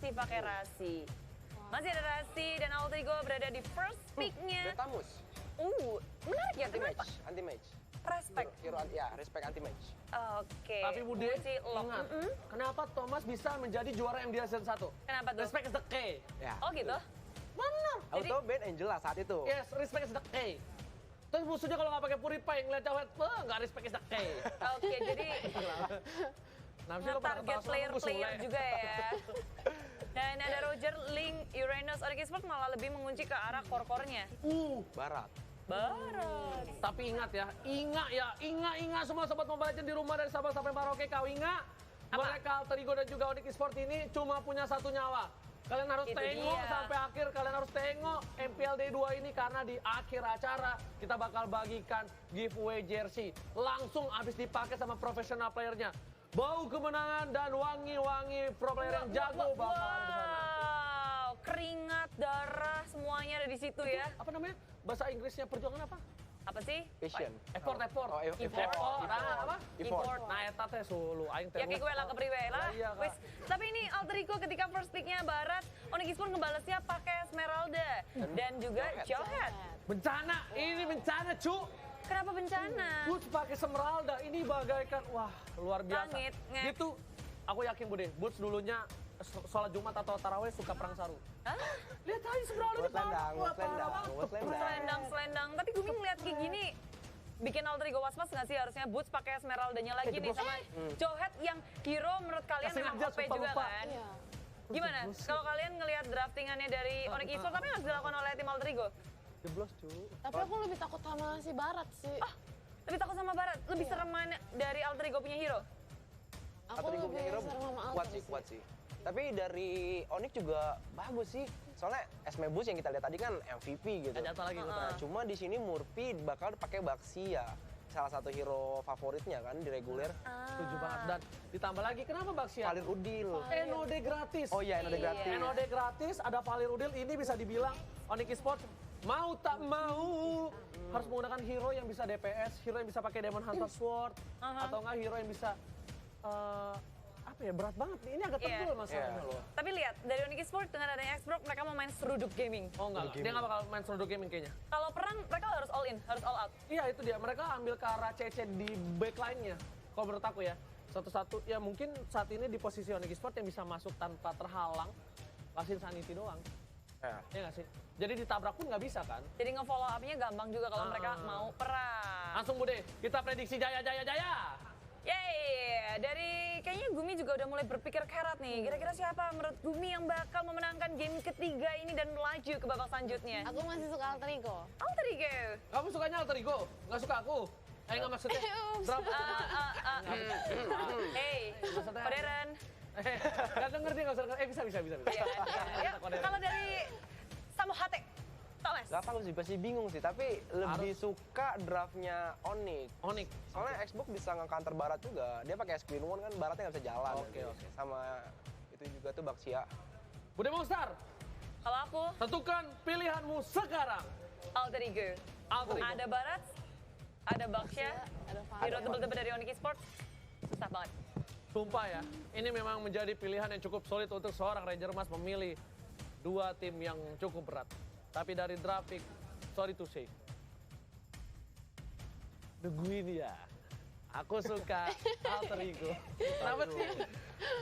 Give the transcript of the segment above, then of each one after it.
masih pakai Rasi. Masih ada Rasi dan Altrigo berada di first pick-nya. Betamus. Menarik ya, kenapa? Anti-match. Respect. Respect anti-match. Oke. Tapi Bude, Kunci lock. ingat, kenapa Thomas bisa menjadi juara MDL Season 1? Kenapa tuh? Respect is the key. Ya. Oh gitu? Benar. Auto ban Angela saat itu. Yes, respect is the key. Terus musuhnya kalau nggak pakai purify, ngeliat cowet, nggak respect is the key. Oke, jadi target player-player juga ya. Dan ada Roger, Link, Uranus, Onyx Esports malah lebih mengunci ke arah core-core-nya. Barat. Barat. Tapi ingat ya, ingat semua sobat Mobile Legends di rumah dari Sabang sampai Merauke, kau ingat? Mereka Alterigo dan juga Onyx Esports ini cuma punya satu nyawa. Kalian harus Itu tengok dia. sampai akhir, kalian harus tengok MPLD 2 ini karena di akhir acara kita bakal bagikan giveaway jersey. Langsung habis dipakai sama profesional playernya. Bau kemenangan dan wangi-wangi pro player yang jago bakal ada di sana. Wow, keringat, darah, semuanya ada di situ ya. Apa namanya? Bahasa Inggrisnya perjuangan apa? Apa sih? Passion. Effort. Oh, Effort. Nah, apa? Import. Nah, eta teh sulu aing teh. Ya kayak gue lah kepriwe lah. Iya, Kak. Wis. Tapi ini Alterigo ketika first pick-nya Barat, Onyx Esports ngebalesnya pakai Esmeralda dan juga Johet. Bencana, ini bencana, cu. Kenapa bencana? Boots pakai Esmeralda, ini bagaikan, wah luar biasa. Langit, ngek. Gitu, aku yakin Bude, Boots dulunya sholat Jumat atau taraweh suka perang saru. Hah? Lihat aja Esmeralda Buat selendang, buat selendang. Selendang. Tapi gue ngeliat kayak gini, bikin Alterigo was-was nggak sih harusnya Boots pakai Esmeraldanya lagi nih sama Johet yang hero menurut kalian Kasih memang aja, OP juga lupa. kan? Iya. Gimana? Kalau kalian ngelihat draftingannya dari Onyx Esports, tapi harus dilakukan oleh tim Alterigo? Jeblos, cu. Tapi aku lebih takut sama si Barat sih. Lebih takut sama Barat? Lebih serem mana dari Alterigo punya hero? Aku Alterigo punya hero lebih serem sama kuat Alter sih, kuat sih. Tapi dari Onyx juga bagus sih. Soalnya Esme Boost yang kita lihat tadi kan MVP gitu. Ada apa lagi? Nah, cuma di sini Murphy bakal pakai Baxia. Salah satu hero favoritnya kan di reguler. Setuju banget. Dan ditambah lagi, kenapa Baxia? Valir Udil. NOD gratis. Oh iya, NOD gratis. NOD gratis, ada Valir Udil, ini bisa dibilang Onyx Esports mau tak mau harus menggunakan hero yang bisa DPS, hero yang bisa pakai Demon Hunter Sword, atau enggak hero yang bisa apa ya, berat banget nih. Ini agak tebel masalahnya loh. Tapi lihat, dari Onyx Esports dengan adanya Xbox, mereka mau main seruduk gaming. Oh enggak, dia nggak bakal main Solo Gaming kayaknya. Kalau perang, mereka harus all in, harus all out. Iya itu dia, mereka ambil ke arah CC di backline-nya. Kalau menurut aku ya, satu-satu ya mungkin saat ini di posisi Onyx Esports yang bisa masuk tanpa terhalang, Lasin Sanity doang. Ya. Iya nggak sih? Jadi ditabrak pun nggak bisa kan? Jadi nge-follow up-nya gampang juga kalau mereka mau perang. Langsung Bude, kita prediksi jaya. Yeay, dari kayaknya Gumi juga udah mulai berpikir keras nih. Kira-kira siapa menurut Gumi yang bakal memenangkan game ketiga ini dan melaju ke babak selanjutnya? Aku masih suka Alterigo. Alterigo. Kamu sukanya Alterigo? Nggak suka aku? Nggak maksudnya. Berapa? Hey, Maksudnya- Koderen. Nggak denger dia, nggak usah denger. Bisa. Iya, ya. Kalau dari Samu Hate, Thomas. Gak tahu sih, pasti bingung sih. Tapi lebih suka draftnya Onyx. Onyx. Soalnya Xbox bisa nge-counter Barat juga. Dia pakai Screen One kan, Baratnya nggak bisa jalan. Oke. Sama itu juga tuh Baxia. Bude Monster, Kalau aku, tentukan pilihanmu sekarang. Alterigo. Alterigo. Ada Barat, ada Baxia, Ada hero Varat. tebel-tebel dari Onyx Esports. Susah banget. Sumpah ya, ini memang menjadi pilihan yang cukup sulit untuk seorang Ranger Mas memilih dua tim yang cukup berat. Tapi dari draft pick, sorry to say, nungguin ya. Aku suka Alterigo. Kenapa sih?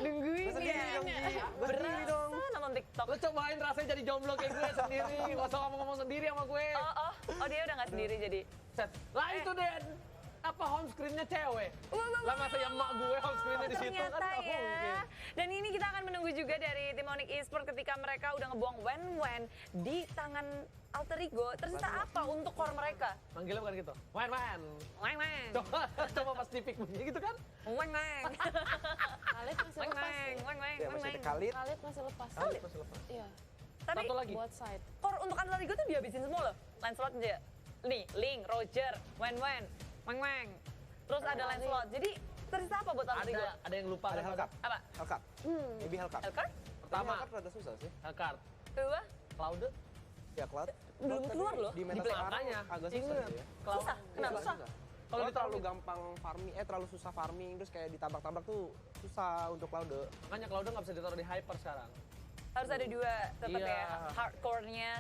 Nungguin ya. Berasa nonton TikTok. Lo cobain rasanya jadi jomblo kayak gue sendiri. Gak usah ngomong-ngomong sendiri sama gue. Oh dia udah nggak sendiri jadi. Set. Lah itu deh, apa home screen-nya cewek? Lah masa ya emak gue home screen-nya di situ kan Ternyata nggak mungkin. ya. Dan ini kita akan menunggu juga dari tim Onyx Esports ketika mereka udah ngebuang Wen di tangan Alterigo. Tersisa apa untuk core mereka? Manggilnya bukan gitu. Wen. Weng. Coba pas di pick bunyi gitu kan? Weng. Khalid masih lepas sih. Ya, masih ada Khalid. Khalid masih lepas. Khalid masih lepas. Iya. Tapi Satu lagi. Buat side. core untuk Alterigo tuh dihabisin semua loh. Lancelot aja. Nih, Link, Roger, Weng. Terus ada Lancelot. Jadi tersisa apa buat Alterigo? Ada yang lupa. Ada Hellcat. Apa? Hellcat. Maybe Hellcat. Elkart? Pertama, Hellcat rada susah sih. Hellcat. Kedua? Cloud. Ya, Cloud. Belum Cloud keluar tadi loh. Di meta Di play sekarang makanya. agak susah Ingat. sih ya. Cloud. Susah? Kenapa? Susah. Kalau Kalau terlalu ditaruh- gampang farming, terlalu susah farming, terus kayak ditabrak-tabrak tuh susah untuk Cloud. Makanya Cloud nggak bisa ditaruh di hyper sekarang. Harus ada dua tetap Iya. ya hardcore-nya.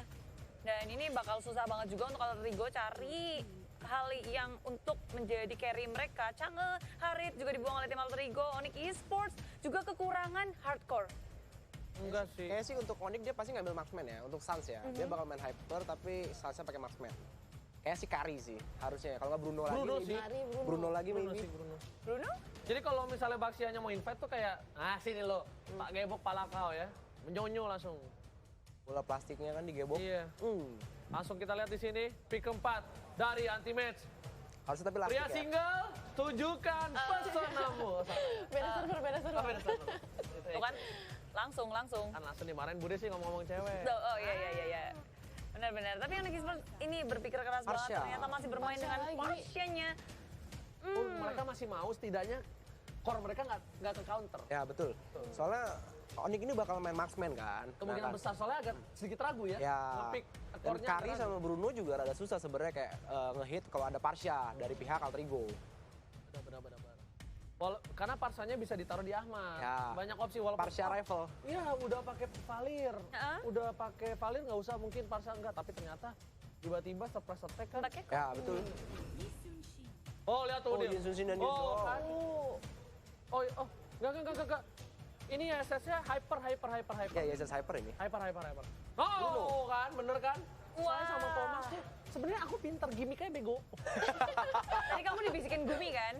Dan ini bakal susah banget juga untuk Alter Ego cari hal yang untuk menjadi carry mereka. Change, Harit juga dibuang oleh tim Alter Ego. Onyx Esports juga kekurangan hardcore. Enggak sih. Kayaknya sih untuk Onyx dia pasti ngambil marksman ya, untuk Suns ya. Dia bakal main hyper tapi Sunsnya pakai marksman. Kayak si Kari sih harusnya. Kalau nggak Bruno, Bruno lagi. sih. Mari Bruno. Bruno lagi Bruno maybe. sih, Bruno. Bruno? Jadi kalau misalnya Baxianya mau invite tuh kayak, sini lo, tak gebok pala kau ya. Menyonyo langsung. Bola plastiknya kan digebok. Iya. Hmm. Langsung kita lihat di sini, pick keempat dari anti match. Harusnya tapi Pria plastik ya. single, tunjukkan pesonamu. Beda server, beda server. Apa ada satu? Tuh kan langsung. Kan langsung dimarahin Bude sih ngomong-ngomong cewek. Tuh, oh iya. Benar-benar. Tapi Onyx Esports ini berpikir keras banget. Parsha. Ternyata masih bermain Parsha dengan lagi. Parsha-nya. Mereka masih mau setidaknya core mereka nggak ke counter. Ya betul. Soalnya Onyx ini bakal main marksman kan. Kemungkinan Nah, besar soalnya agak sedikit ragu ya. Ya. Nge-pick Dan core-nya Kari agak sama Bruno juga rada susah sebenarnya kayak ngehit kalau ada Parsha dari pihak Alter Ego. Benar. Karena parsanya bisa ditaruh di Ahmad. Ya. Banyak opsi walaupun Parsha rival. Iya, udah pakai Valir. Heeh. Udah pakai Valir nggak usah mungkin Parsa enggak, tapi ternyata tiba-tiba surprise attack kan. Attack-nya kok. Ya betul. Oh, lihat tuh Oh, dia. Jin Sun Shin dan Jin Oh, Soo. kan. Oh, enggak. Ini SS-nya hyper. Ya, Yes Hyper ini. Hyper. Oh, kan, bener kan? Saya sama Wah. Thomas tuh sebenarnya aku pinter, gimmicknya bego. Tadi kamu dibisikin Gumi kan?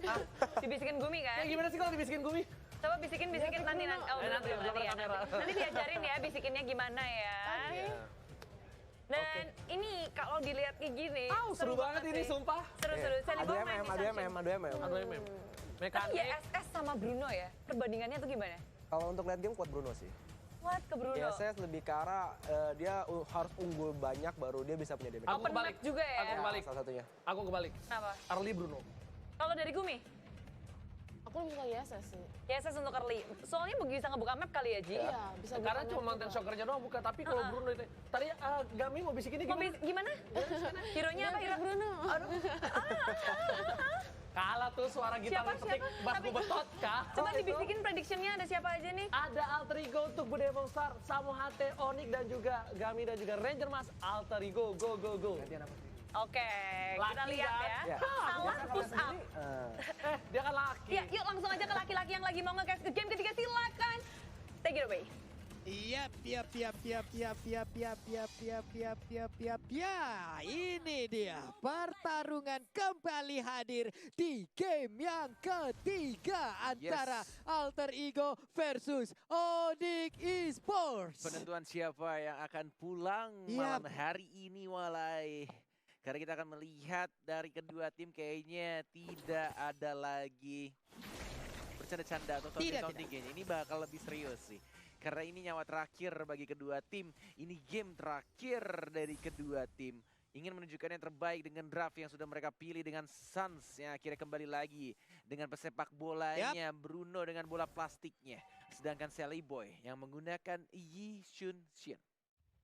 Dibisikin Gumi kan? Ya gimana sih kalau dibisikin Gumi? Coba bisikin nanti. Oh, nanti, nanti belakang ya. kamera. Nanti diajarin ya bisikinnya gimana ya. Oke. Dan ini kalau dilihat kayak gini, Seru banget ini, sih. sumpah. Seru-seru. Sally Boy main di Sunshine. Adu MM. Aduh, mem. Tapi Mekanik. YSS sama Bruno ya, perbandingannya tuh gimana? Kalau untuk late game kuat Bruno sih. Kuat ke Bruno. YSS lebih ke arah dia harus unggul banyak baru dia bisa punya damage. Aku Open kebalik. map juga ya? Aku kebalik. Salah satunya. Aku kebalik. Kenapa? Early Bruno. Kalau dari Gumi? Aku lebih suka YSS sih. YSS untuk early. Soalnya bisa ngebuka map kali ya, Ji? Iya, bisa Karena buka cuma map mountain juga. shockernya doang bukan, tapi kalau Bruno itu. Tadi Gami mau bisikin ini Mau gimana? gimana? Hero-nya apa? Hero? Bruno. Kalah tuh suara gitar Siapa, petik siapa? bass Tapi- betot kah? Coba dibisikin prediction-nya ada siapa aja nih? Ada Alter Ego untuk Bude Monster, Samu HT, Onyx dan juga Gami dan juga Ranger Mas. Alter Ego, go. Oke, kita Laki, lihat kan? ya. Ya. Salah push up. Dia kan laki. Ya, yuk langsung aja ke laki-laki yang lagi mau nge-cast ke game ketiga, silakan. Take it away. Yap. Ini dia pertarungan kembali hadir di game yang ketiga antara Alter Ego versus Onyx Esports. Penentuan siapa yang akan pulang Yap. malam hari ini Walai. Karena kita akan melihat dari kedua tim kayaknya tidak ada lagi bercanda-canda atau Tidak, taunting kayaknya. Ini bakal lebih serius sih. Karena ini nyawa terakhir bagi kedua tim. Ini game terakhir dari kedua tim. Ingin menunjukkan yang terbaik dengan draft yang sudah mereka pilih dengan Suns yang akhirnya kembali lagi dengan pesepak bolanya Bruno dengan bola plastiknya. Sedangkan Sally Boy yang menggunakan Yi Sun Shin.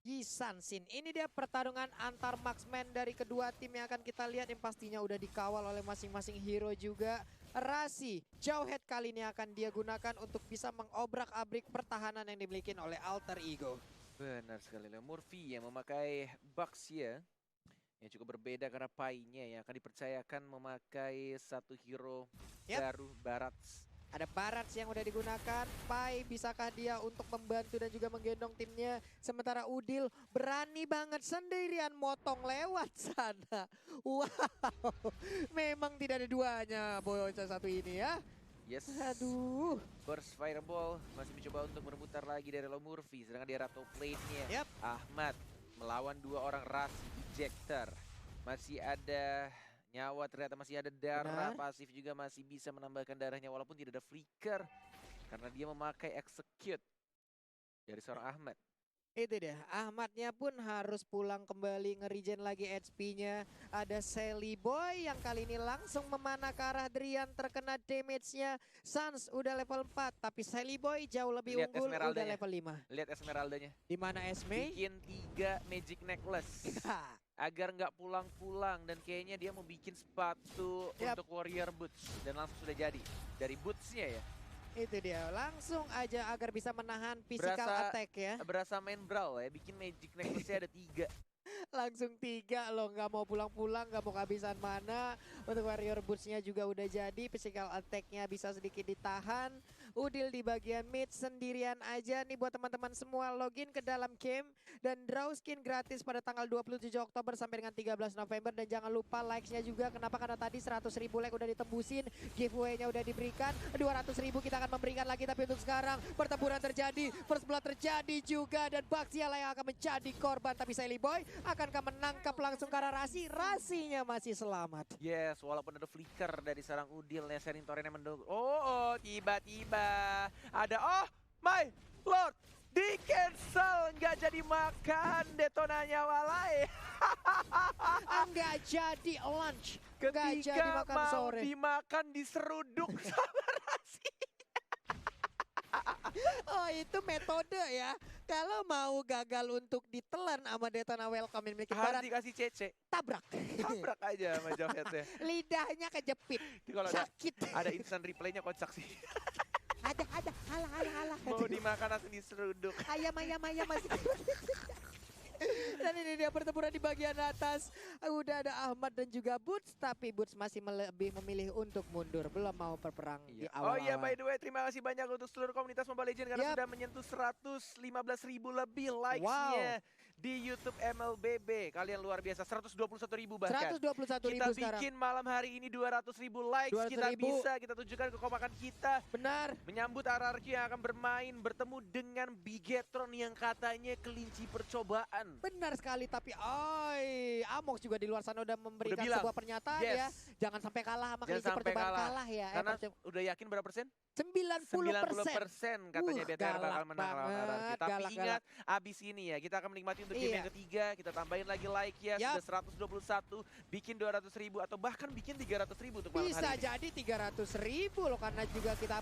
Yi Sun-shin. Ini dia pertarungan antar marksman dari kedua tim yang akan kita lihat yang pastinya udah dikawal oleh masing-masing hero juga. Rasi, Jauhead kali ini akan dia gunakan untuk bisa mengobrak-abrik pertahanan yang dimiliki oleh Alter Ego. Benar sekali. Murphy yang memakai Baxia yang cukup berbeda karena Pai-nya yang akan dipercayakan memakai satu hero baru Barats. Ada Barats yang udah digunakan, Pai bisakah dia untuk membantu dan juga menggendong timnya. Sementara Udil berani banget sendirian motong lewat sana. Wow, memang tidak ada duanya bocah satu ini ya. Yes. Aduh. Burst Fireball masih mencoba untuk merebutar lagi dari Lo Murphy. Sedangkan di Rato Plane-nya Yap. Ahmad melawan dua orang Rasi Ejector. Masih ada nyawa, ternyata masih ada darah. Benar. Pasif juga masih bisa menambahkan darahnya walaupun tidak ada flicker. Karena dia memakai execute dari seorang Ahmad. Itu dia, Ahmadnya pun harus pulang kembali nge-regen lagi HP-nya. Ada Sally Boy yang kali ini langsung memanah ke arah Drian, terkena damage-nya. Suns udah level 4, tapi Sally Boy jauh lebih Lihat unggul, udah Esmeraldanya. level 5. Lihat Esmeraldanya. Di mana Esme? Bikin 3 magic necklace. Agar nggak pulang-pulang dan kayaknya dia mau bikin sepatu Yap. untuk warrior boots dan langsung sudah jadi dari bootsnya ya. Itu dia, langsung aja agar bisa menahan physical attack ya. Berasa main brawl ya, bikin magic necklace-nya ada 3. Langsung 3 loh, nggak mau pulang-pulang, nggak mau kehabisan mana. Untuk warrior boots-nya juga udah jadi, physical attack-nya bisa sedikit ditahan. Udil di bagian mid sendirian aja nih buat teman-teman semua, login ke dalam game dan draw skin gratis pada tanggal 27 Oktober sampai dengan 13 November. Dan jangan lupa likes-nya juga, kenapa? Karena tadi 100.000 like udah ditembusin, giveaway-nya udah diberikan, 200.000 kita akan memberikan lagi. Tapi untuk sekarang pertempuran terjadi, first blood terjadi juga, dan Baxiala yang akan menjadi korban. Tapi Sally Boy akankah menangkap langsung ke arah Rasi? Rasinya masih selamat. Yes, walaupun ada flicker dari seorang Udilnya, Sherin Torrent yang mendukung. Oh, tiba-tiba ada, oh my lord, di cancel, nggak jadi makan detonanya walai. Nggak jadi lunch, nggak jadi Ketika makan mau sore. dimakan diseruduk sama Rasi. Oh, itu metode ya. Kalau mau gagal untuk ditelan sama Daytona Welcome yang milik Harus Barat, dikasih cece, tabrak. tabrak aja sama Jafetnya. Lidahnya kejepit, Itu kalau ada sakit. instant replaynya kocak sih. Ada, halah. Mau dimakan langsung diseruduk. Ayam masih. Dan ini dia pertempuran di bagian atas. Udah ada Ahmad dan juga Boots, tapi Boots masih lebih memilih untuk mundur, belum mau berperang di Oh awal. iya, by the way, terima kasih banyak untuk seluruh komunitas Mobile Legends karena sudah menyentuh 115.000 lebih likes-nya di YouTube MLBB. Kalian luar biasa, 121.000 bahkan. 121.000 Kita sekarang. bikin malam hari ini 200.000 likes. 200.000. Kita tunjukkan kekompakan kita. Benar. Menyambut RRQ yang akan bermain bertemu dengan Bigetron yang katanya kelinci percobaan. Benar sekali, tapi Amok juga di luar sana udah memberikan bilang, sebuah pernyataan yes. ya. Jangan sampai kalah sama Jangan kelinci sampai percobaan kalah. kalah ya. Karena udah yakin berapa persen? 90%. 90% katanya BTR bakal galak menang lawan banget, RRQ. Tapi galak. ingat, abis ini ya kita akan menikmati untuk game Iya. yang ketiga. Kita tambahin lagi like ya, Yap. sudah 121, bikin 200.000 atau bahkan bikin 300.000 untuk malam Bisa hari ini. jadi 300.000 loh, karena juga kita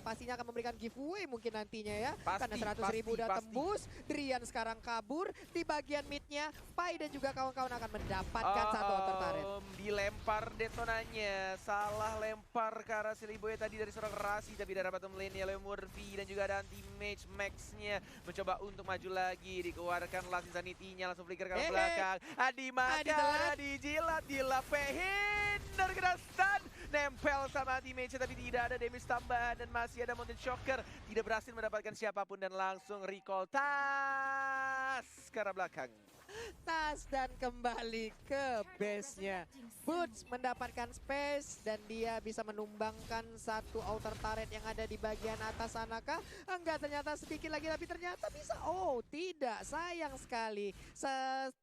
pastinya akan memberikan giveaway mungkin nantinya ya. Pasti, Karena 100.000 udah pasti. tembus, Drian sekarang kabur di bagian midnya. Pai dan juga kawan-kawan akan mendapatkan satu outer turret. Dilempar detonanya, salah lempar ke arah Siliboy tadi dari seorang Rasi, tapi dari bottom lane Leo Murphy dan juga ada anti-mage Max-nya mencoba untuk maju lagi, dikeluarkan Last Insanity-nya langsung flicker ke arah belakang. Dimakan, ditelan. dijilat, dilapehin, terkena stun, nempel sama anti-mage tapi tidak ada damage tambahan dan masih ada Mountain Shocker, tidak berhasil mendapatkan siapapun dan langsung recall tas ke arah belakang. Tas dan kembali ke base-nya. Boots mendapatkan space dan dia bisa menumbangkan satu outer turret yang ada di bagian atas sana kah? Enggak, ternyata sedikit lagi tapi ternyata bisa. Oh, tidak. Sayang sekali.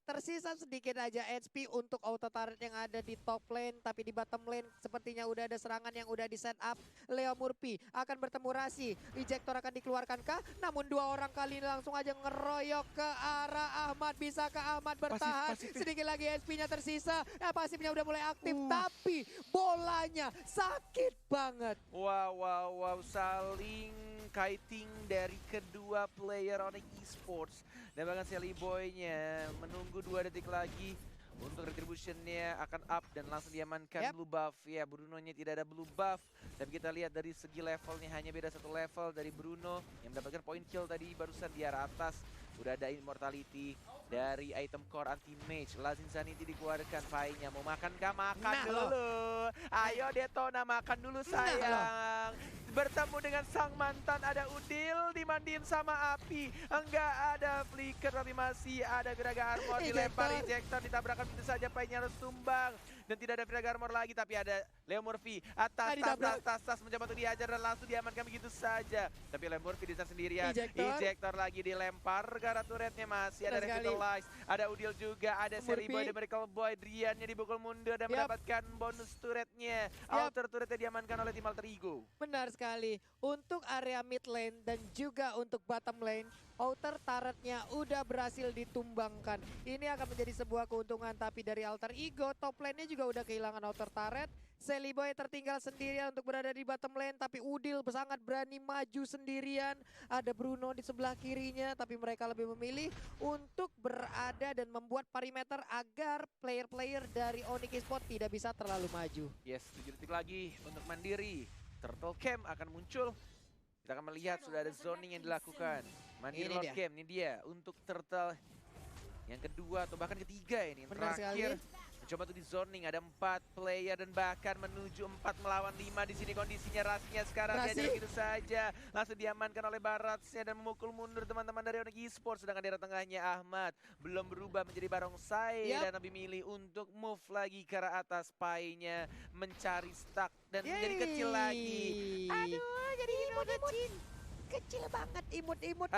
Tersisa sedikit aja HP untuk outer turret yang ada di top lane, tapi di bottom lane sepertinya udah ada serangan yang udah di set up. Leo Murphy akan bertemu Rasi. Ejector akan dikeluarkan kah? Namun dua orang kali ini langsung aja ngeroyok ke arah Ahmad. Bisakah Ahmad bertahan? Pasif. Sedikit lagi SP-nya tersisa. Pasifnya udah mulai aktif, tapi bolanya sakit banget. Wow, saling kiting dari kedua player Onyx Esports. Dan bahkan Sally Boy-nya menunggu 2 detik lagi untuk retribution-nya akan up dan langsung diamankan blue buff. Ya, Bruno-nya tidak ada blue buff. Tapi kita lihat dari segi levelnya hanya beda 1 level dari Bruno yang mendapatkan point kill tadi barusan di arah atas. Udah ada immortality dari item core anti-mage. Last Insanity dikeluarkan, Pai-nya mau makan kah? Makan dulu. Ayo Detona, makan dulu sayang. Bertemu dengan sang mantan, ada Udil dimandiin sama api. Enggak ada flicker tapi masih ada Viraga Armor, dilempar ejector, ditabrakkan begitu saja, Pai-nya harus tumbang. Dan tidak ada Viraga Armor lagi, tapi ada Leo Murphy. Tas mencoba untuk dihajar dan langsung diamankan begitu saja. Tapi Leo Murphy di sana sendirian. Ejector lagi dilempar ke arah turretnya, masih ada Revitalize. Ada Udil juga, ada Seri Boy, ada Miracle Boy. Driannya dibukul mundur dan mendapatkan bonus turretnya. Outer turretnya diamankan oleh tim Alter Ego. Benar sekali. Untuk area mid lane dan juga untuk bottom lane, outer turretnya udah berhasil ditumbangkan. Ini akan menjadi sebuah keuntungan, tapi dari Alter Ego, top lane-nya juga udah kehilangan outer turret. Sally Boy tertinggal sendirian untuk berada di bottom lane, tapi Udil sangat berani maju sendirian. Ada Bruno di sebelah kirinya, tapi mereka lebih memilih untuk berada dan membuat perimeter agar player-player dari Onyx Esports tidak bisa terlalu maju. Yes, 7 detik lagi untuk Mandiri. Turtle Camp akan muncul Kita akan melihat sudah ada zoning yang dilakukan. Mandiri Ini Lord dia. Game, ini dia untuk turtle yang kedua atau bahkan ketiga ini. Yang Benar terakhir sekali. mencoba untuk di zoning, ada 4 player dan bahkan menuju 4 melawan 5 di sini kondisinya. Rasinya sekarang Rasi. diajar begitu saja, langsung diamankan oleh Baratsnya dan memukul mundur teman-teman dari Onyx Esports. Sedangkan di arah tengahnya Ahmad belum berubah menjadi Barongsai Yap. dan lebih milih untuk move lagi ke arah atas, pie-nya mencari stuck dan menjadi kecil lagi. Aduh, jadi kecil banget imut-imut.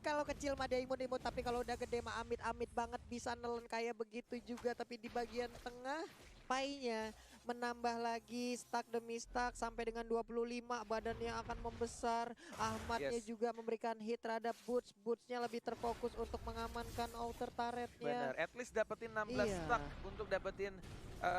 Kalau kecil mah dia imut-imut, tapi kalau udah gede mah amit-amit banget bisa nelen kayak begitu juga. Tapi di bagian tengah pie-nya menambah lagi stuck demi stuck sampai dengan 25, badannya akan membesar. Ahmadnya Yes. juga memberikan hit terhadap Boots-nya lebih terfokus untuk mengamankan outer turretnya. Benar, at least dapetin 16 Iya. stack untuk dapetin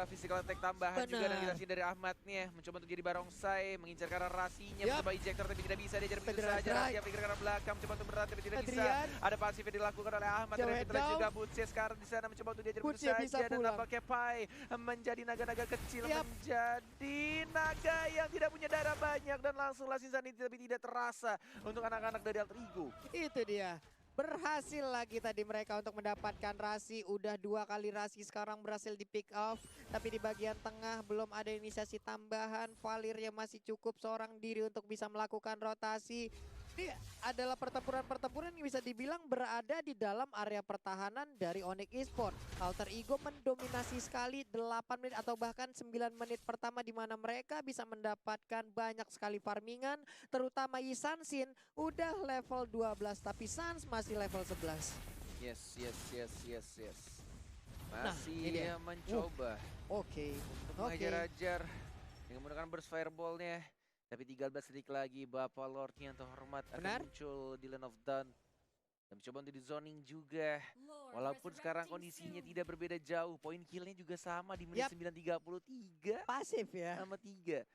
physical attack tambahan juga. Dan Benar. kita lihat dari Ahmadnya mencoba untuk jadi barongsai, mengincar ke arah Rasinya, Yap. mencoba ejector tapi tidak bisa, dia begitu Federal saja. strike. Rasi pikir ke arah belakang, mencoba untuk berat tapi tidak bisa. Adrian. Ada pasif yang dilakukan oleh Ahmad, Jauh dan head kita down. juga Bootsnya sekarang di sana mencoba untuk diajar begitu Bootsnya bisa saja. Dan pulang. nampaknya Pai menjadi naga-naga kecil, Yap. menjadi naga yang tidak punya darah banyak dan langsung Last Insanity tapi tidak terasa untuk anak-anak dari Alter Ego. Itu dia. Berhasil lagi tadi mereka untuk mendapatkan Rasi. Udah 2 kali Rasi sekarang berhasil di pick off. Tapi di bagian tengah belum ada inisiasi tambahan. Valirnya masih cukup seorang diri untuk bisa melakukan rotasi. Ini adalah pertempuran-pertempuran yang bisa dibilang berada di dalam area pertahanan dari Onyx Esports. Alter Ego mendominasi sekali 8 menit atau bahkan 9 menit pertama, di mana mereka bisa mendapatkan banyak sekali farmingan. Terutama Yisansin udah level 12 tapi Sans masih level 11. Yes. Nah, ini dia. Masih mencoba Oke. untuk mengajar-ajar dengan menggunakan burst fireball-nya. Tapi 13 detik lagi Bapak Lordnya yang terhormat Benar. akan muncul di Land of Dawn. Dan mencoba untuk di zoning juga. Walaupun sekarang kondisinya tidak berbeda jauh. Poin killnya juga sama di menit Yap. 9.33 Pasif ya. sama 3.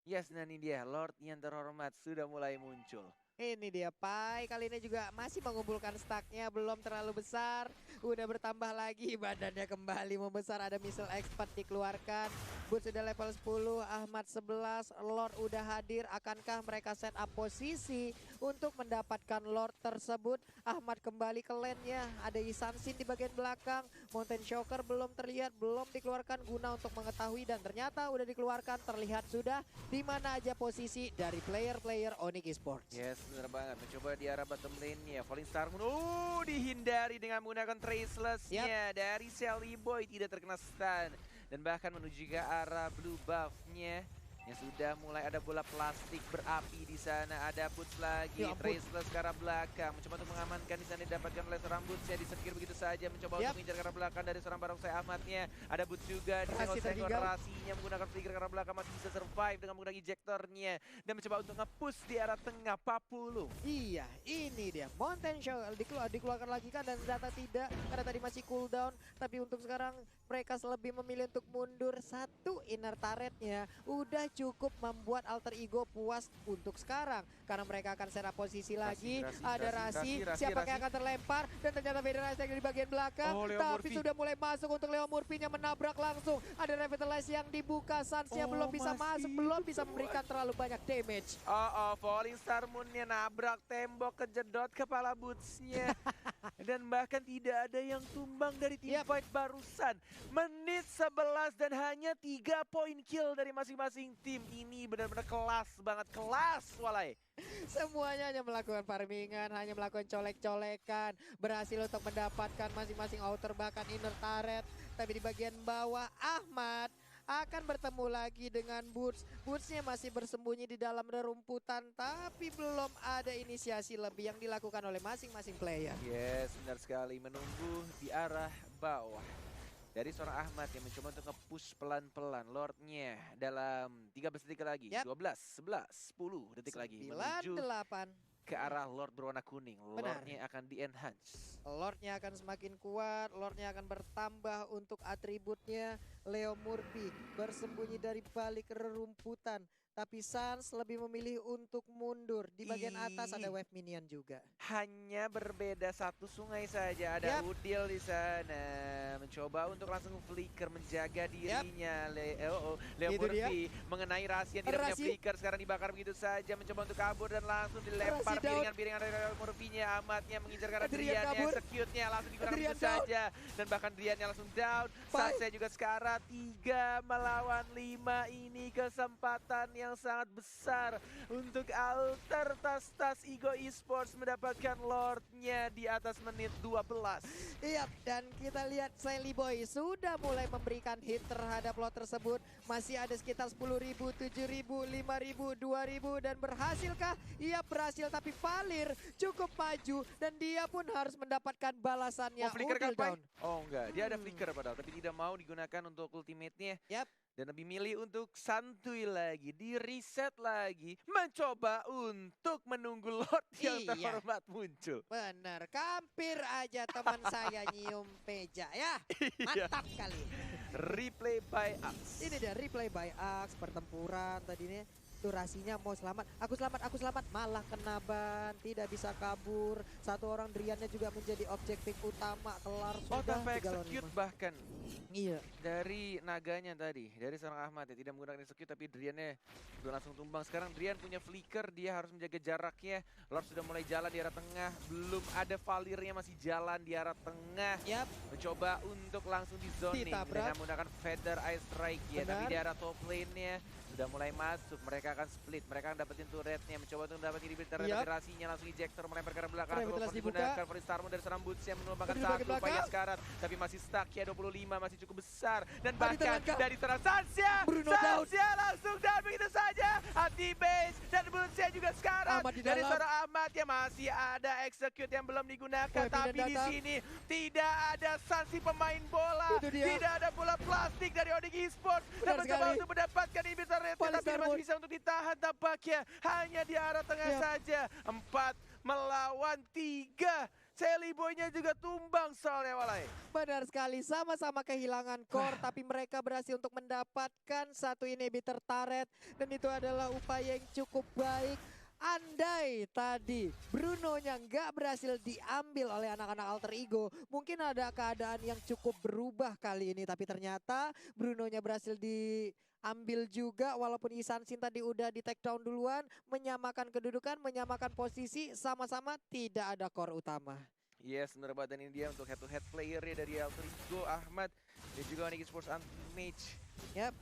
Yes, nah ini dia Lord yang terhormat sudah mulai muncul. Ini dia Pai, kali ini juga masih mengumpulkan stacknya, belum terlalu besar. Udah bertambah lagi, badannya kembali membesar, ada missile expert dikeluarkan. Boots sudah level 10, Ahmad 11, Lord udah hadir. Akankah mereka set up posisi untuk mendapatkan Lord tersebut? Ahmad kembali ke lane-nya, ada Yisansin di bagian belakang. Mountain Shocker belum terlihat, belum dikeluarkan guna untuk mengetahui, dan ternyata udah dikeluarkan, terlihat sudah di mana aja posisi dari player-player Onyx Esports. Yes, benar banget. Mencoba di arah bottom lane-nya. Falling Star Moon. Dihindari dengan menggunakan Traceless-nya dari Sally Boy. Tidak terkena stun. Dan bahkan menuju ke arah blue buff-nya. Yang sudah mulai ada bola plastik berapi di sana. Ada Boots lagi. Ya ampun. Traceless ke arah belakang. Mencoba untuk mengamankan di sana, didapatkan oleh seorang Boots-nya. Disekir begitu saja. Mencoba untuk mengincar ke arah belakang dari seorang barongsai Ahmadnya. Ada Boots juga. Disenggol-senggol Rasinya menggunakan flicker ke arah belakang. Masih bisa survive dengan menggunakan ejectornya. Dan mencoba untuk nge-push di arah tengah. Papulu. Iya, ini dia Mountain Show dikeluarkan lagi kan, dan ternyata tidak karena tadi masih cooldown. Tapi untuk sekarang mereka lebih memilih untuk mundur. Satu inner turretnya udah cukup membuat Alter Ego puas untuk sekarang, karena mereka akan set up posisi lagi. Ada Rasi, siapa yang akan terlempar, dan ternyata Federasi yang di bagian belakang. Leo Tapi Murphy sudah mulai masuk untuk Leo Murphy-nya, menabrak langsung. Ada Revitalize yang dibuka, Sans-nya belum bisa masuk, belum bisa memberikan terlalu banyak damage. Falling Star Moon-nya nabrak tembok, kejedot kepala Boots-nya. Dan bahkan tidak ada yang tumbang dari tim fight barusan. Menit 11 dan hanya 3 poin kill dari masing-masing tim. Ini benar-benar kelas banget, kelas walai. Semuanya hanya melakukan farmingan, hanya melakukan colek-colekan. Berhasil untuk mendapatkan masing-masing outer bahkan inner turret. Tapi di bagian bawah Ahmad akan bertemu lagi dengan Boots. Boots-nya masih bersembunyi di dalam rerumputan, tapi belum ada inisiasi lebih yang dilakukan oleh masing-masing player. Yes, benar sekali. Menunggu di arah bawah. Dari seorang Ahmad yang mencoba untuk nge-push pelan-pelan Lordnya dalam 13 detik lagi. 12, 11, 10 detik lagi. Menuju 98. ke arah Lord berwarna kuning. Lordnya akan di-enhance. Lordnya akan semakin kuat, Lordnya akan bertambah untuk atributnya. Leo Murphy bersembunyi dari balik rerumputan. tapi Suns lebih memilih untuk mundur. Di bagian atas ada wave minion juga. Hanya berbeda satu sungai saja. Ada Udil di sana. Mencoba untuk langsung flicker menjaga dirinya. Leo Murphy mengenai Rahasia tidak punya flicker. Sekarang dibakar begitu saja. Mencoba untuk kabur dan langsung dilempar piringan-piringan dari Murphy-nya. Amatnya mengincar karena Drian-nya. Execute-nya langsung digunakan begitu saja. Dan bahkan Drian-nya langsung down. Sunset juga sekarang 3 melawan 5. Ini kesempatan yang sangat besar untuk Alter Tas Igo Esports mendapatkan Lord-nya di atas menit 12. Iya, dan kita lihat Sally Boy sudah mulai memberikan hit terhadap Lord tersebut. Masih ada sekitar 10.000, 7.000, 5.000, 2.000 dan berhasilkah? Ia berhasil, tapi Valir cukup maju dan dia pun harus mendapatkan balasannya. Flicker kan, down. Oh enggak, dia ada flicker padahal, tapi tidak mau digunakan untuk ultimate-nya. Yap. Dan lebih milih untuk santuy lagi, di reset lagi, mencoba untuk menunggu Lord yang terhormat muncul. Bener, hampir aja teman saya nyium meja ya. Mantap kali. Replay by Axe. Ini dia replay by Axe, pertempuran tadinya. Durasinya mau selamat, aku selamat, malah kena ban, tidak bisa kabur. Satu orang Drian-nya juga menjadi objektif utama, kelar sudah. Tanpa execute bahkan. Iya. Dari naganya tadi, dari seorang Ahmad ya, tidak menggunakan execute tapi Drian-nya udah langsung tumbang. Sekarang Drian punya flicker, dia harus menjaga jaraknya. Lord sudah mulai jalan di arah tengah, belum ada Valirnya masih jalan di arah tengah. Yap. Mencoba untuk langsung di zoning dengan menggunakan Feather Ice Strike ya, tapi di arah top lane-nya sudah mulai masuk, mereka akan split, mereka akan dapetin turretnya, mencoba untuk dapetin inhibitor, tapi Rasinya langsung ejector, melempar ke belakang, terus digunakan for Starmon dari seorang Boots yang menumbangkan satu upaya sekarat, tapi masih stuck ya, 25 masih cukup besar, dan bahkan dari seorang Sansya langsung down begitu saja, anti-base, dan Boots juga sekarat, dari seorang Ahmad yang masih ada execute yang belum digunakan, tapi di sini tidak ada sanksi pemain bola, tidak ada bola plastik dari Onyx Esports, dan mencoba untuk mendapatkan inhibitor, tapi masih bisa untuk ditahan tampaknya. Hanya di arah tengah saja. 4 melawan 3. Sally Boy-nya juga tumbang soalnya Walai. Benar sekali, sama-sama kehilangan core tapi mereka berhasil untuk mendapatkan satu inhibitor turret. Dan itu adalah upaya yang cukup baik. Andai tadi Bruno-nya nggak berhasil diambil oleh anak-anak Alter Ego, mungkin ada keadaan yang cukup berubah kali ini. Tapi ternyata Bruno-nya berhasil diambil juga, walaupun Isansin tadi udah di take down duluan, menyamakan kedudukan, menyamakan posisi, sama-sama tidak ada core utama. Yes, benar banget, dan ini dia untuk head-to-head player ya dari Alter Ego, Ahmad, dan juga Onyx Esports Anti-Mage. Yap.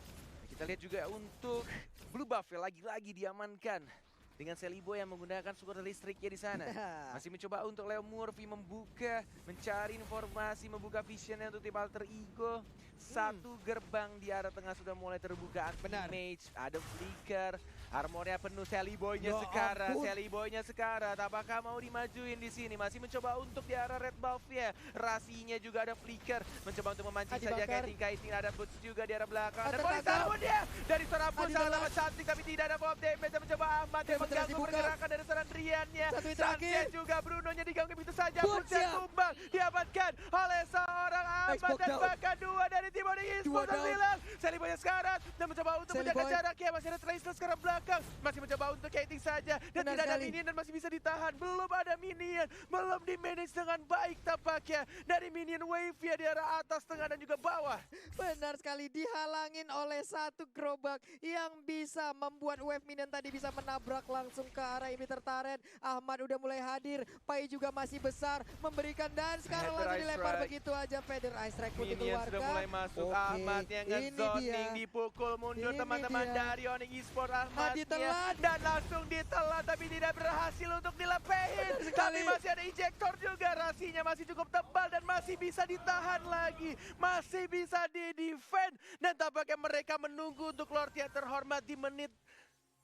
Kita lihat juga untuk Blue Buff ya, lagi-lagi diamankan dengan Sally Boy yang menggunakan skuter listriknya di sana. Masih mencoba untuk Leo Murphy membuka, mencari informasi, membuka visionnya untuk tim Alter Ego. Satu gerbang di arah tengah sudah mulai terbuka. Anti-Mage, ada flicker, armornya penuh. Sally Boy-nya sekarang, Sally Boy-nya sekarang. Apakah mau dimajuin di sini? Masih mencoba untuk di arah red buff-nya. Rasinya juga ada flicker, mencoba untuk memancing saja kaiting-kaiting. Ada Boots juga di arah belakang. Dan boleh taruh dia dari seorang Boots sangat cantik, tapi tidak ada pop damage. Mencoba Ahmad yang mengganggu pergerakan dari seorang Drian-nya. Sunset juga, Bruno-nya diganggu begitu saja. Boots-nya tumbang, diamankan oleh seorang Ahmad dan bahkan 2 dari tim Onyx Esports terbilang. Sally Boy sekarat dan mencoba untuk menjaga jaraknya. Masih ada Tracer sekarang belakang, masih mencoba untuk kaiting saja dan tidak ada minion dan masih bisa ditahan. Belum ada minion, belum di manage dengan baik tampaknya dari minion wave ya di arah atas, tengah dan juga bawah. Benar sekali, dihalangin oleh satu gerobak yang bisa membuat wave minion tadi bisa menabrak langsung ke arah inhibitor turret. Ahmad udah mulai hadir, Pai juga masih besar memberikan, dan sekarang langsung dilempar begitu aja. Feather Ice Strike pun dikeluarkan. Sudah mulai masuk. Ahmad yang nge-zoning, dipukul mundur teman-teman dari Onyx Esports. Ahmadnya dan langsung ditelan tapi tidak berhasil untuk dilepehin. Tapi masih ada ejector juga, rasinya masih cukup tebal dan masih bisa ditahan lagi, masih bisa di-defend. Dan tampaknya mereka menunggu untuk Lord yang terhormat di menit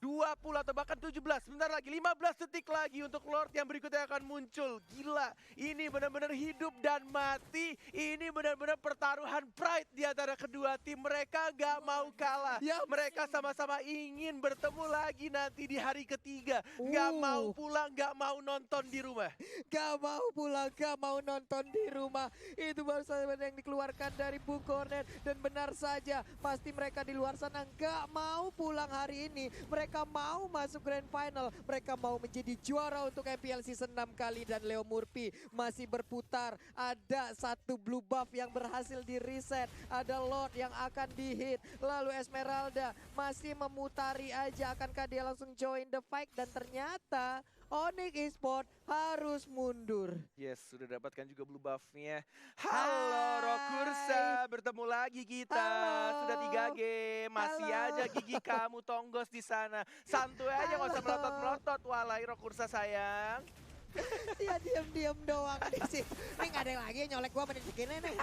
20 atau bahkan 17, sebentar lagi 15 detik lagi untuk Lord yang berikutnya akan muncul. Gila, ini benar-benar hidup dan mati. Ini benar-benar pertaruhan pride di antara kedua tim. Mereka gak mau kalah. Yap. Mereka sama-sama ingin bertemu lagi nanti di hari ketiga. Gak mau pulang, gak mau nonton di rumah. Gak mau pulang, gak mau nonton di rumah. Itu baru saja yang dikeluarkan dari Bung Cornet. Dan benar saja, pasti mereka di luar sana gak mau pulang hari ini. Mereka mau masuk Grand Final. Mereka mau menjadi juara untuk MPL Season 6 kali. Dan Leo Murphy masih berputar. Ada satu blue buff yang berhasil di reset. Ada Lord yang akan di-hit. Lalu Esmeralda masih memutari aja. Akankah dia langsung join the fight? Dan ternyata Onyx Esports harus mundur. Yes, sudah dapatkan juga blue buff-nya. Halo Rokursa, bertemu lagi kita. Halo. Sudah 3 game, masih Halo. aja gigi kamu tonggos di sana. Santuy aja, nggak usah Halo. melotot-melotot. Walai Rokursa sayang. Ya diam-diam doang di sini. Ini gak ada yang lagi yang nyolek gua mending segini nih.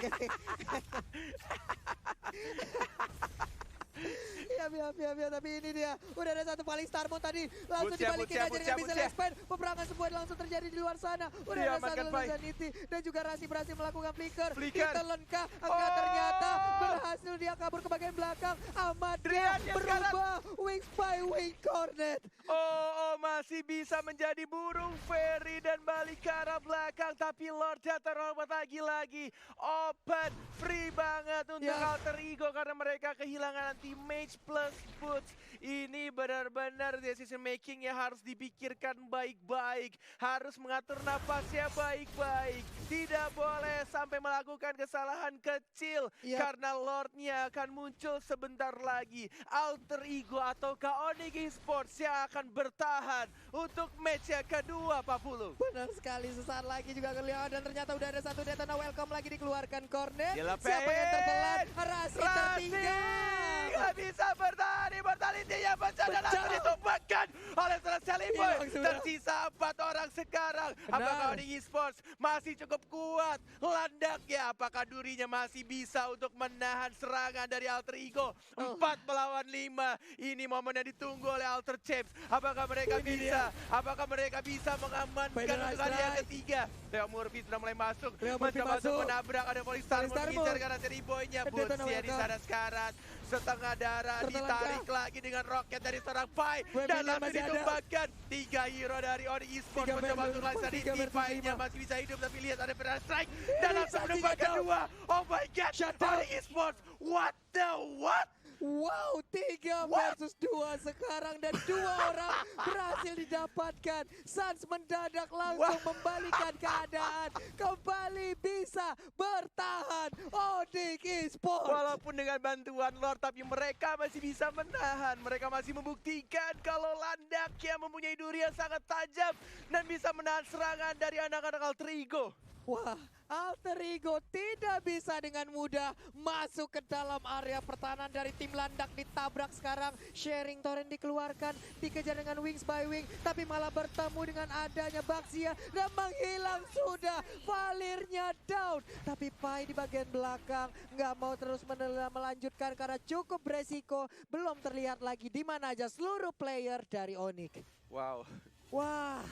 Ya, tapi ini dia. Udah ada satu paling Starmon tadi. Langsung Butsia, dibalikin Butsia, aja dengan Butsia, bisa Butsia. expand. Peperangan semua langsung terjadi di luar sana. Udah Dia ada satu amankan Pai. Zanity. Dan juga Rasi berhasil melakukan flicker. Flicker. Ditelenka. Enggak, Oh. ternyata berhasil dia kabur ke bagian belakang. Ahmad Drian dia berubah. Wings by Wing Cornet. Oh, masih bisa menjadi burung fairy dan balik ke arah belakang. Tapi Lord terhormat lagi-lagi. Open, free banget untuk Ya. Alter Ego karena mereka kehilangan anti-mage plus boots. Ini benar-benar decision making yang harus dipikirkan baik-baik. Harus mengatur napasnya baik-baik. Tidak boleh sampai melakukan kesalahan kecil. Ya. Karena Lordnya akan muncul sebentar lagi. Alter Ego atau Onyx Esports yang akan bertahan untuk match yang kedua, Pak Pulu. Benar sekali, sesaat lagi juga kelihatan. Dan ternyata udah ada satu Detona welcome lagi dikeluarkan Cornet. Dilepein. Siapa yang tertelan? Rasi tertinggal. Gak bisa bertahan, immortality-nya pecah dan langsung ditumbangkan oleh Celestial Boy. Hilang sudah. Tersisa 4 orang sekarang. Benar. Apakah Onyx Esports masih cukup kuat? Landaknya, apakah durinya masih bisa untuk menahan serangan dari Alter Ego? 4 melawan 5. Ini momen yang ditunggu oleh Alter Champs. Apakah mereka Ini bisa? Apakah mereka bisa mengamankan Federal untuk hari yang strike. ketiga? Leo Murphy sudah mulai masuk. Leo Murphy Mencoba untuk masuk. menabrak, ada Polistar Polistar mengincar Moon. karena seri boynya. Detona Butsia di welcome. sana sekarang. Setengah darah Tertelan ditarik lagi dengan roket dari seorang Pai. Webinnya Dan langsung masih ada. ditumbangkan. 3 hero dari Onyx Esports 3 mencoba versus untuk laksanakan 3 versus Pai-nya 5. masih bisa hidup. Tapi lihat ada Federal Strike. Dan langsung saksi menumbangkan gagal. 2. Oh my god. Shutdown. Onyx Esports. What the what? Wow, 3 What? versus 2 sekarang dan 2 orang berhasil didapatkan. Suns mendadak langsung membalikan keadaan. Kembali bisa bertahan Onyx Esports. Walaupun dengan bantuan Lord, tapi mereka masih bisa menahan. Mereka masih membuktikan kalau Landaknya mempunyai duri yang sangat tajam dan bisa menahan serangan dari anak-anak Alter Ego. Wah, Alter Ego tidak bisa dengan mudah masuk ke dalam area pertahanan dari tim Landak. Ditabrak sekarang, sharing torrent dikeluarkan, dikejar dengan Wings by Wing, tapi malah bertemu dengan adanya Baxia dan menghilang sudah. Valirnya down, tapi Pai di bagian belakang nggak mau terus melanjutkan karena cukup beresiko. Belum terlihat lagi di mana aja seluruh player dari Onyx. Wow, Wah,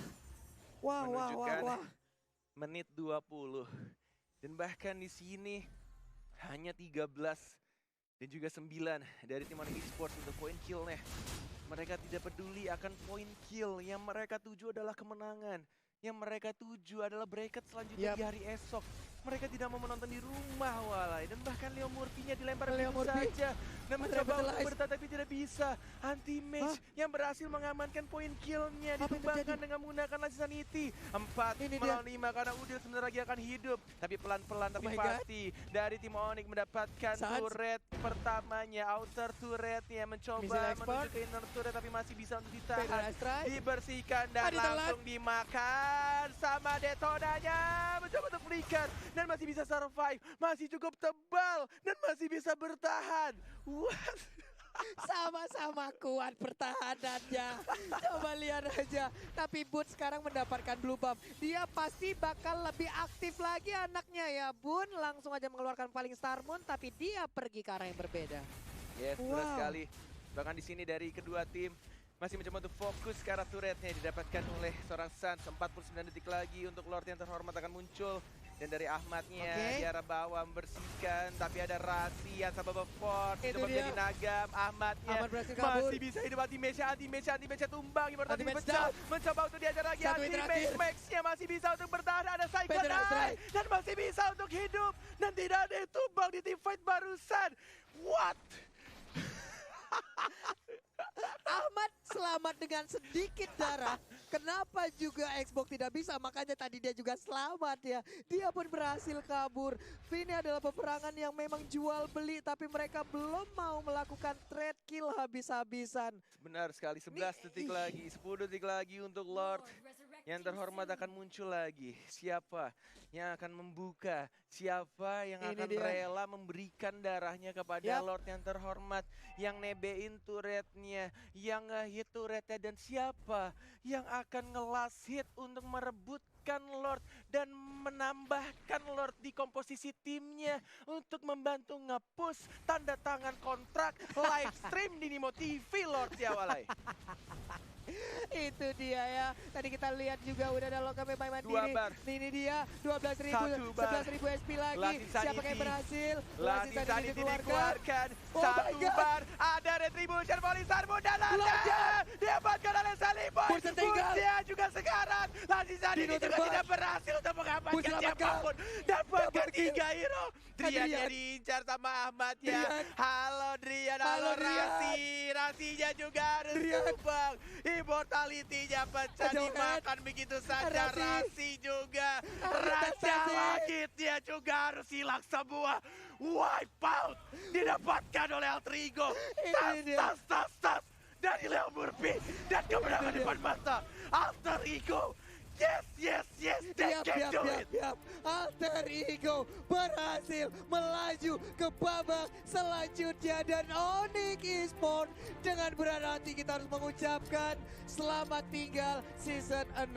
wah. menit 20. Dan bahkan di sini hanya 13 dan juga 9 dari tim Onyx Esports untuk poin kill-nya. Mereka tidak peduli akan poin kill, yang mereka tuju adalah kemenangan. Yang mereka tuju adalah bracket selanjutnya Yap. di hari esok. Mereka tidak mau menonton di rumah, walai. Dan bahkan Leo Murphy-nya dilempar Leo begitu Murphy saja. Dan mencoba untuk Revitalize. bertahan tapi tidak bisa. Anti-match yang berhasil mengamankan poin kill-nya. Apa yang Ditumbangkan terjadi? dengan menggunakan Lazy Sanity. 4 Ini dia. melawan 5 karena Udil sebentar lagi akan hidup. Tapi pelan-pelan tapi Oh my God. pasti dari tim Onyx mendapatkan Suns. turret pertamanya. Outer turretnya mencoba Missile expert. menuju ke inner turret tapi masih bisa untuk ditahan. Federal strike. Dibersihkan dan Ditelan. langsung dimakan sama Detonanya. Mencoba untuk flicker dan masih bisa survive. Masih cukup tebal dan masih bisa bertahan. What? Sama-sama kuat pertahanannya. Coba lihat aja. Tapi Bun sekarang mendapatkan blue buff. Dia pasti bakal lebih aktif lagi anaknya ya Bun. Langsung aja mengeluarkan paling Starmon. Tapi dia pergi ke arah yang berbeda. Yes, betul Wow. sekali. Bahkan di sini dari kedua tim Masih mencoba untuk fokus ke arah turretnya didapatkan oleh seorang Sans. 49 detik lagi untuk Lord yang terhormat akan muncul. Dan dari Ahmadnya di arah bawah membersihkan, tapi ada Rasi yang sama Ford Itu coba dia. menjadi Nagam. Ahmadnya Ahmad berhasil kabur. masih bisa hidup anti-match tumbang. Ibarat Anti-match pecah, down. mencoba untuk diajar lagi. Satu hit terakhir. Max-nya masih bisa untuk bertahan, ada Cycle Peter Eye strike. dan masih bisa untuk hidup. Dan tidak ada yang tumbang di team fight barusan. What? Ahmad selamat dengan sedikit darah. Kenapa juga Xbox tidak bisa? Makanya tadi dia juga selamat ya. Dia pun berhasil kabur. Ini adalah peperangan yang memang jual beli, tapi mereka belum mau melakukan trade kill habis-habisan. Benar sekali, 11 detik lagi, 10 detik lagi untuk Lord. Yang terhormat akan muncul lagi. Siapa yang akan membuka? Siapa yang Ini akan dia. rela memberikan darahnya kepada Yap. Lord yang terhormat? Yang nebein turretnya, yang nge-hit turretnya, dan siapa yang akan nge-last hit untuk merebutkan Lord dan menambahkan Lord di komposisi timnya untuk membantu nge-push tanda tangan kontrak live stream di Nimo TV Lord ya Walai. Itu dia ya. Tadi kita lihat juga udah ada Lokame main mandiri. 2 bar. Ini dia 12.000, 1 bar. 11.000 SP lagi. Lazim Siapa Sanity. yang berhasil? Lazim Sanity dikeluarkan. Oh my 1 God. bar. Ada retribution Polisar muda Landa. Diamankan oleh Saliboy. Bursa tinggal. Bursa juga sekarang. Lazim Sanity Dino juga terbang. tidak berhasil untuk Bursa mengamankan amankan. siapapun. Dapatkan Dapat kill. 3 hero. Drian Drian. yang diincar sama Ahmad ya. Drian. Halo Drian, Halo, halo Drian. Rasi. Rasinya juga harus Drian. tumbang. Immortality-nya pecah Jauh kan? dimakan begitu saja. Rasi. Rasi juga. Rasi. Raja Langitnya juga harus hilang semua. Wipe out didapatkan oleh Alter Ego. Ini dia. Tas dari Leo Murphy dan kemenangan depan mata Alter Ego. Yes, they can do it. Alter Ego berhasil melaju ke babak selanjutnya dan Onyx Esports dengan berat hati kita harus mengucapkan selamat tinggal season 6.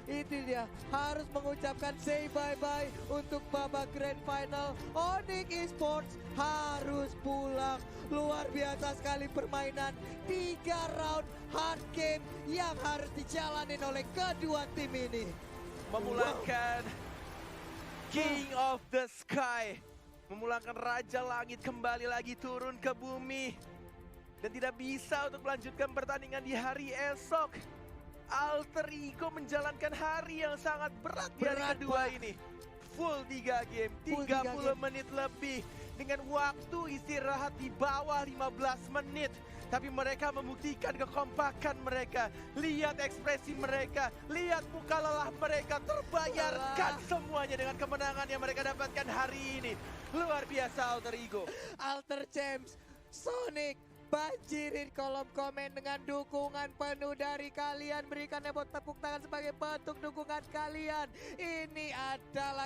Itu dia, harus mengucapkan say bye-bye untuk babak grand final. Onyx Esports harus pulang. Luar biasa sekali permainan. 3 round hard game yang harus dijalanin oleh kedua tim ini. Memulangkan King of the Sky. Memulangkan Raja Langit kembali lagi turun ke bumi. Dan tidak bisa untuk melanjutkan pertandingan di hari esok. Alter Ego menjalankan hari yang sangat berat di hari Berat, kedua Pak. ini. Full 3 game, Full 30 3 menit lebih. Dengan waktu istirahat di bawah 15 menit. Tapi mereka membuktikan kekompakan mereka. Lihat ekspresi mereka, lihat muka lelah mereka. Terbayarkan semuanya dengan kemenangan yang mereka dapatkan hari ini. Luar biasa Alter Ego. Alter James, Sonic, banjirin kolom komen dengan dukungan penuh dari kalian. Berikan tepuk tangan sebagai bentuk dukungan kalian. Ini adalah